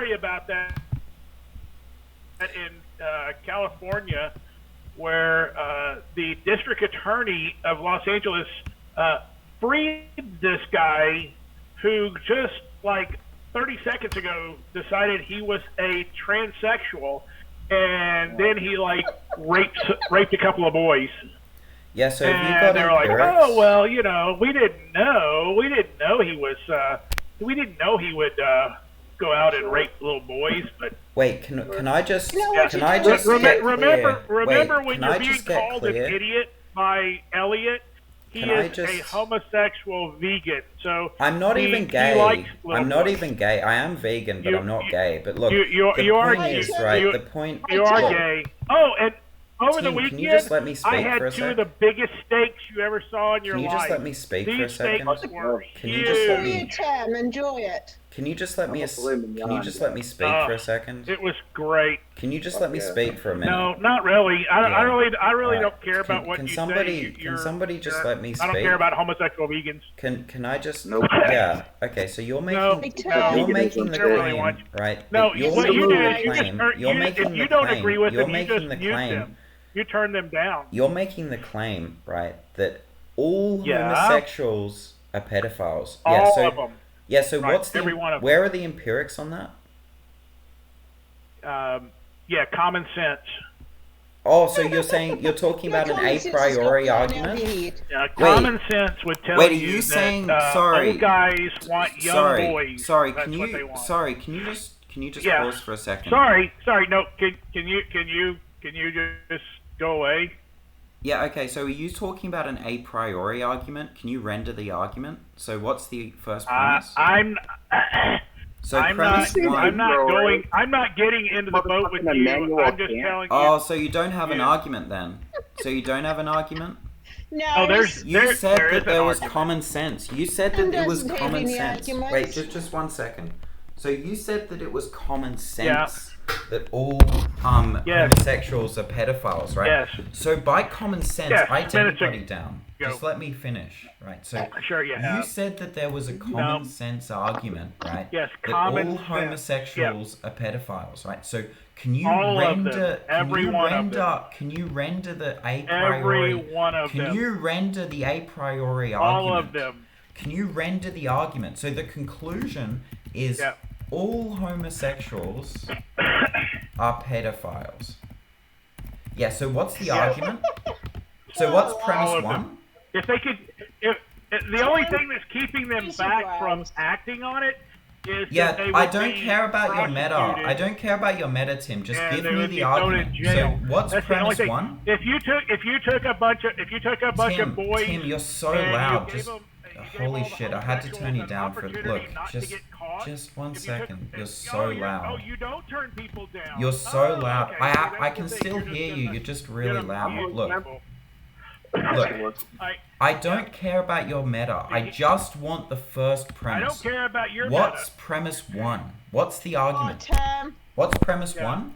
story about that in California, where the district attorney of Los Angeles freed this guy who just like 30 seconds ago decided he was a transsexual, and then he like raped a couple of boys. Yeah, so have you And got they're like, empirics? oh well, you know, we didn't know he was, we didn't know he would go out and rape little boys. But Wait, can I just what can you I do just is get remember clear? when Wait, can you're I being just get called an clear? idiot by Elliot. He Can I is a just- homosexual vegan, so I'm not he even likes gay. little I'm not boys. even gay. I am vegan, but You- I'm not you- gay. But look, you the are- point you- is, right, you- the point... You are Look, gay. Oh, and over the Tim, weekend, can you just let me speak I had for a two sec? of the biggest steaks you ever saw in your Can you life. just let me speak These for a second? steaks were Can you just let huge. me- Tim, enjoy it. Can you just let me... I'm a filet mignon Can you just let me speak guy. for a second? It was great. Can you just let me Yeah. speak for a minute? No, not really. I Yeah. really Alright. don't care about what Can you somebody- say. can somebody just let me I don't speak? care about homosexual vegans. Can I just... Nope. Yeah, okay, so you're making... No, Hey, Tim. You're Veganism making the too. I don't really claim, want right? No, that you're what you do making is the you just claim. turn, You're you, making if you the don't claim. agree with You're them, you making just the mute claim. them. You turn them down. You're making the claim, right, that all Yeah. homosexuals are pedophiles. All so, of them. Yeah, so Right, what's the... every one of them. Where are the empirics on that? Yeah, common sense. Oh, so you're saying... You're talking about an a priori argument? Common sense would tell Wait, are you you that saying... Sorry. old guys want young boys. Sorry, That's can what they you... want. Sorry, can you just Yeah. pause for a second? Sorry. No, can you just go away? Yeah, okay, so are you talking about an a priori argument? Can you render the argument? So what's the first premise? I'm So I'm premise not. one... I'm not going. I'm not getting into the boat with Motherfucking you. Emmanuel I'm just Kant. telling you. Oh, so you don't have an Yeah. argument then? So you don't have an argument? No, Oh, there's- You said there is that an there was argument. common sense. You said Tim that it was doesn't have common any sense. arguments. Wait, just 1 second. So you said that it was common sense Yeah. that all Yes. homosexuals are pedophiles, right? Yes. So by common sense, Yes, I take minutes everybody ago. down. Go. Just let me finish, right? So Sure you have. said that there was a common sense argument, right? Yes, that common all sense. homosexuals are pedophiles, right? So can you All of them. render Every one of them. can you render the a Every priori one of can them. you render the a priori All argument? of them. Can you render the argument? So the conclusion is Yeah. all homosexuals are pedophiles. Yeah, so what's the argument? So what's premise All of one? them. If they could, if the only thing that's keeping them Please back from advise. acting on it is Yeah, that they I would don't be care about your meta. prosecuted I don't care about your meta, Tim. Just and give they me would the be thrown argument. in jail. So what's That's the only premise thing. one? If you took a bunch of boys, Tim, you're so and you loud. gave Just them- you gave holy all the shit! I had to turn you homosexuals down an for opportunity look. not to Just get caught. 1 If you second. took- You're oh, so you're- loud. Oh, you don't turn people down. You're so Oh, loud. okay. See, that's I the can thing. still You're just hear you. gonna You're just get really them loud. mute Look, people. look. I don't care about your meta. I just want the first I premise. don't care about your What's meta. premise one? What's the Oh, argument? Tim. What's premise Yeah. one?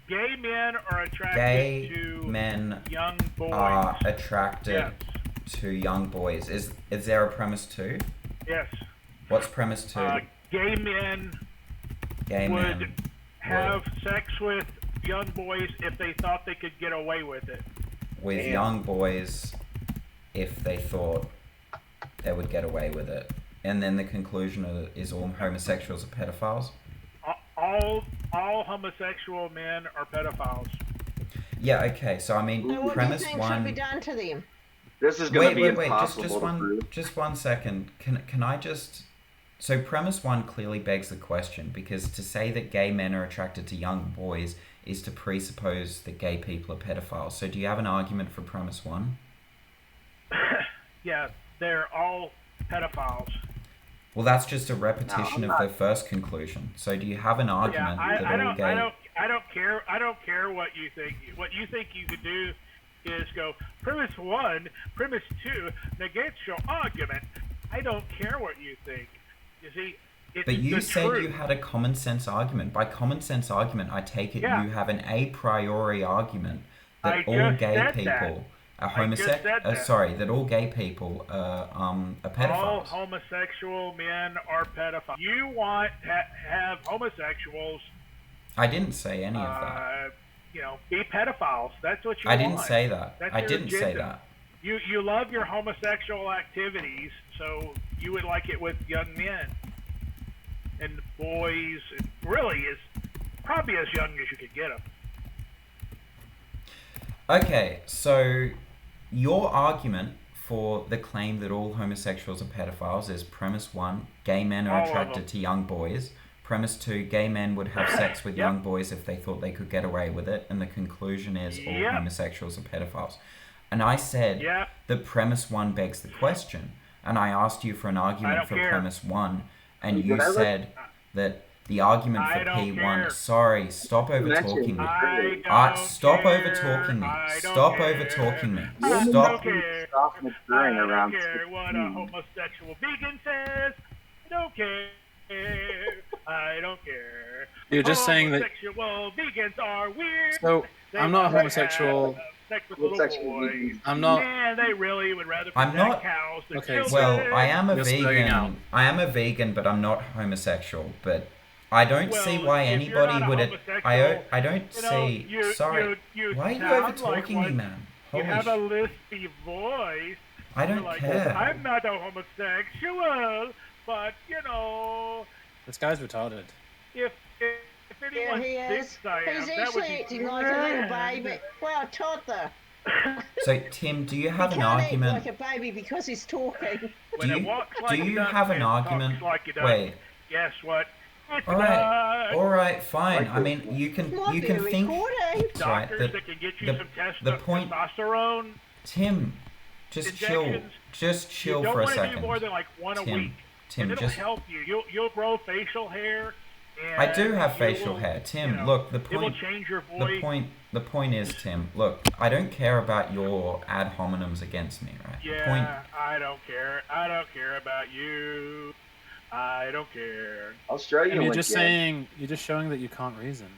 Gay men are attracted Gay to men young boys. are attracted Yes. to young boys. Is there a premise two? Yes. What's premise two? Gay men Gay would men have sex with young boys if they thought they could get away with it. with young boys if they thought they would get away with it. And then the conclusion is all homosexuals are pedophiles? All homosexual men are pedophiles. Yeah, okay. So I mean, So what do you premise think one... should be done to them? This is going to be Wait, impossible just to prove. just 1 second. Can I just... So premise one clearly begs the question, because to say that gay men are attracted to young boys is to presuppose that gay people are pedophiles. So do you have an argument for premise one? Yeah, they're all pedophiles. Well, that's just a repetition No, of I'm the first conclusion. So do you have an argument Yeah, that I all don't, gay... I don't care. I don't care what you think. What you think you could do is go premise one, premise two negates your argument. I don't care what you think. You see, it's But you the said truth. you had a common sense argument. By common sense argument, I take it Yeah. you have an a priori argument that I all just gay said people that. said that. that all gay people are All pedophiles. homosexual men are pedophiles. You want to have homosexuals, I didn't say any of that. be pedophiles. That's what you I want. didn't say that. That's I your didn't say agenda. that. You love your homosexual activities, so you would like it with young men and boys, and really is probably as young as you could get them. Okay, so your argument for the claim that all homosexuals are pedophiles is premise 1, gay men are All of attracted them. to young boys. Premise 2, gay men would have sex with Yep. young boys if they thought they could get away with it. And the conclusion is all Yep. homosexuals are pedophiles. And I said Yep. that premise 1 begs the question. And I asked you for an argument don't for care. premise 1. And Did you I let- said that the argument I for don't P1... care. Sorry, stop over Mention- talking me. I don't Stop care. over talking me. I don't Stop care. over talking me. I don't Stop. care. Stop I maturing don't around care what a 16. homosexual vegan says. I don't care. I don't care. You're just saying that. Homosexual vegans are weird. So They I'm not wanna homosexual. have sex with Homosexual little boys. vegans. I'm not. And they really would rather I'm protect not- cows than Okay, children. Well, I am a You're spelling out. vegan. I am a vegan, but I'm not homosexual. But I don't Well, see why if you're anybody not a would. homosexual, I don't see. Sorry. you Why are you sound over like talking me, one- man? You Holy have a sh- lispy voice. I You're don't like, care. I'm not a homosexual, but This guy's retarded. if Yeah, anyone he thinks is. I am, He's that would actually be acting like a little grand. baby. Well, a toddler. So Tim, do you have He an can't argument? act like a baby because he's talking. When Do it you- walks do like a you duck have an and talks argument- like a duck, Wait. guess what? It's All right. All right. Fine. Like I mean, you can Might be think. recording. Right. doctors that can get you the- some the point- testosterone. Tim, just chill. Injections. Just You chill don't for a want to do second. more than like one a week. Tim, And it'll just. help you. You'll grow facial hair. And I do have you facial will, hair, Tim. you know, Look, the It will point. change your The voice. point is, Tim. Look, I don't care about your ad hominems against me, right? The point. Yeah, I don't care. I don't care about you. I don't care. Australia And you're went just gay. saying. You're just showing that you can't reason.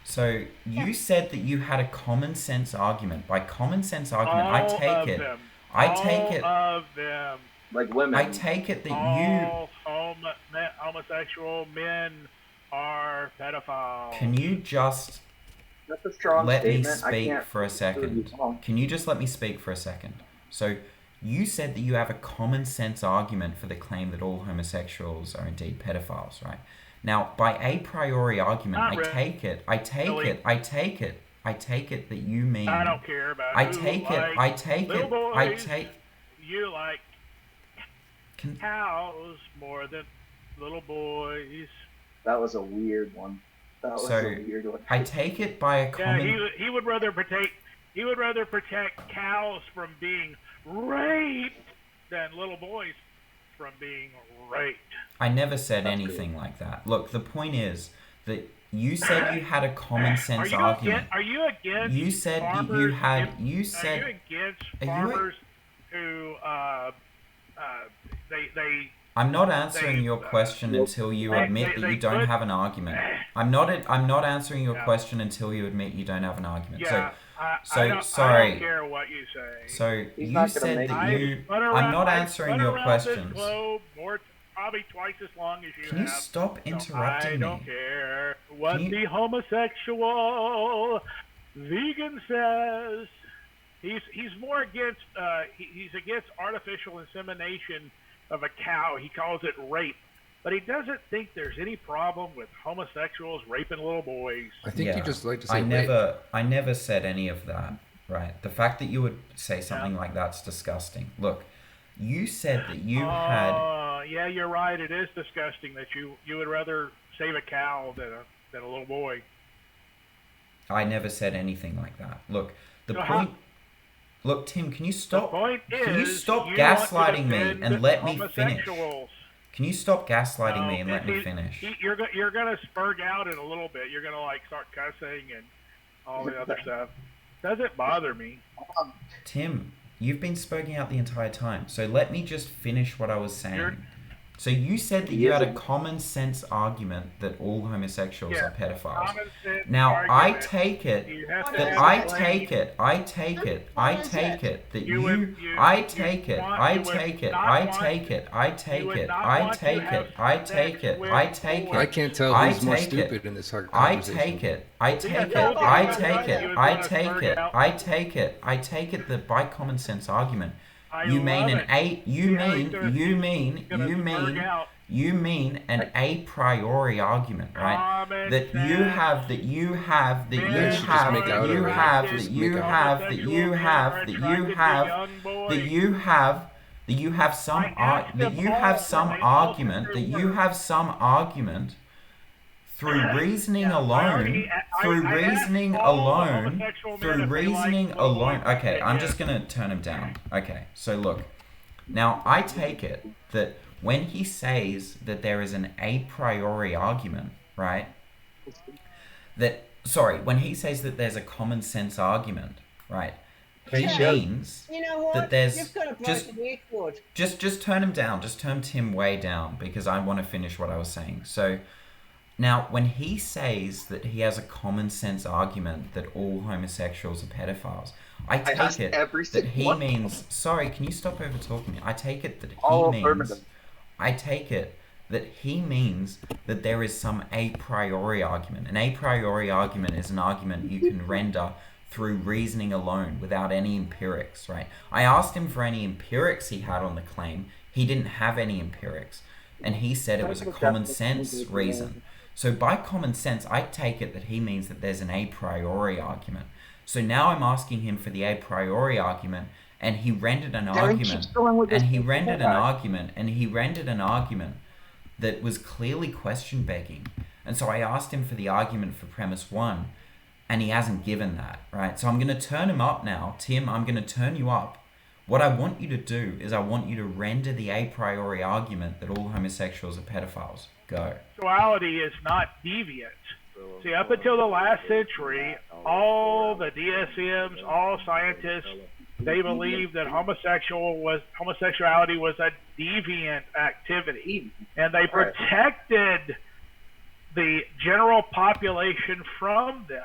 So you said that you had a common sense argument. By common sense argument, I All take of it. them. I take it. All of them. Like women. I take it that you. All homosexual men are pedophiles. Can you just That's a strong let me statement. I speak can't for a second? wrong. Can you just let me speak for a second? So, you said that you have a common sense argument for the claim that all homosexuals are indeed pedophiles, right? Now, by a priori argument, Not I really. take it that you mean. I don't care about I who take it. likes I take little it. boys. I take. You like Can, cows more than little boys. That was a weird one. That was So, a weird one. I take it by a Yeah, common. he would rather protect cows from being raped than little boys from being raped. I never said That's anything like that. Look, the point is that you said you had a common sense argument. Are you against You said that you farmers had. if- You Are said. you against Are you a- farmers who they I'm not answering they, your question until you they- admit they- that they you don't could- have an argument. I'm not answering your Yeah. question until you admit you don't have an argument. yeah I so I sorry. don't care what you say. So He's you not gonna said make that it. you. Spun I'm around- not I've answering spun your around questions. This globe probably twice as long as you Can you have. stop So interrupting I me? don't care what Can you- the homosexual vegan says. He's more against he's against artificial insemination of a cow. He calls it rape, but he doesn't think there's any problem with homosexuals raping little boys. I think you just like to say I never said any of that. Right. The fact that you would say something like that's disgusting. Look, you said that you had. Yeah, you're right. It is disgusting that you would rather save a cow than a little boy. I never said anything like that. Look, the So point. Look, Tim, can you stop? The point is, Can you stop you want to gaslighting me defend and let me finish? homosexuals. Can you stop gaslighting No, me and let me it- finish? You're gonna spurg out in a little bit. You're gonna like start cussing and all the other stuff. Doesn't bother me. Tim, you've been spoken out the entire time, so let me just finish what I was saying. So you said that He you had is a common sense argument that all homosexuals Yeah, are pedophiles. common sense Now I argument. take it You have to that have I a claim. take it that You would- you- I you take it, want- I you would take it, not I want- take it, I take would it, not I want to take have it, I take sex it, with I take boys. I it. can't tell I who's more take it. stupid in this I conversation. take it, I take Yeah, it, no, I you take would it, want I to take smirk it, out. I take it, I take it that by common sense argument, I you mean love an it. you Yeah, mean, gonna- you mean, gonna you smirk mean, out. you mean an a priori argument, right? Common That you sense. have, that you have, that Men you Yeah, she just have, make that out you already. have, Just that you make out. have, that you Homosexual men have, are that you attracted to have, young boys. that you have, that you have some I asked that them you all have when some they all argument, said that their you words. have some argument through reasoning Yeah, I alone, already- through I asked reasoning all alone, homosexual men through if they reasoning liked alone. boys. Okay, I'm Yeah. just gonna turn him down. Okay, so look, now I take it that when he says that there is an a priori argument, right? When he says that there's a common sense argument, right? He Yeah. means You know what? that there's You've got a just broken record. just turn him down. Just turn Tim way down because I want to finish what I was saying. So now, when he says that he has a common sense argument that all homosexuals are pedophiles, I take asked it every that single he one. means. Sorry, can you stop over talking me? I take it that he All means. affirmative. I take it that he means that there is some a priori argument. An a priori argument is an argument you can render through reasoning alone without any empirics, right? I asked him for any empirics he had on the claim. He didn't have any empirics. And he said it was a common sense reason. So by common sense, I take it that he means that there's an a priori argument. So now I'm asking him for the a priori argument, and he rendered an argument, and he rendered an argument, and he rendered an argument that was clearly question begging. And so I asked him for the argument for premise one, and he hasn't given that, right? So I'm going to turn him up now. Tim, I'm going to turn you up. What I want you to do is I want you to render the a priori argument that all homosexuals are pedophiles. Go. Sexuality is not deviant. See, up until the last century, all the DSMs, all scientists, they believed that homosexuality was a deviant activity, and they protected the general population from them.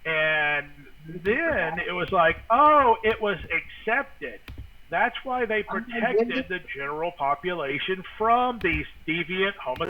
And then it was like, oh, it was accepted. That's why they protected the general population from these deviant homosexuals.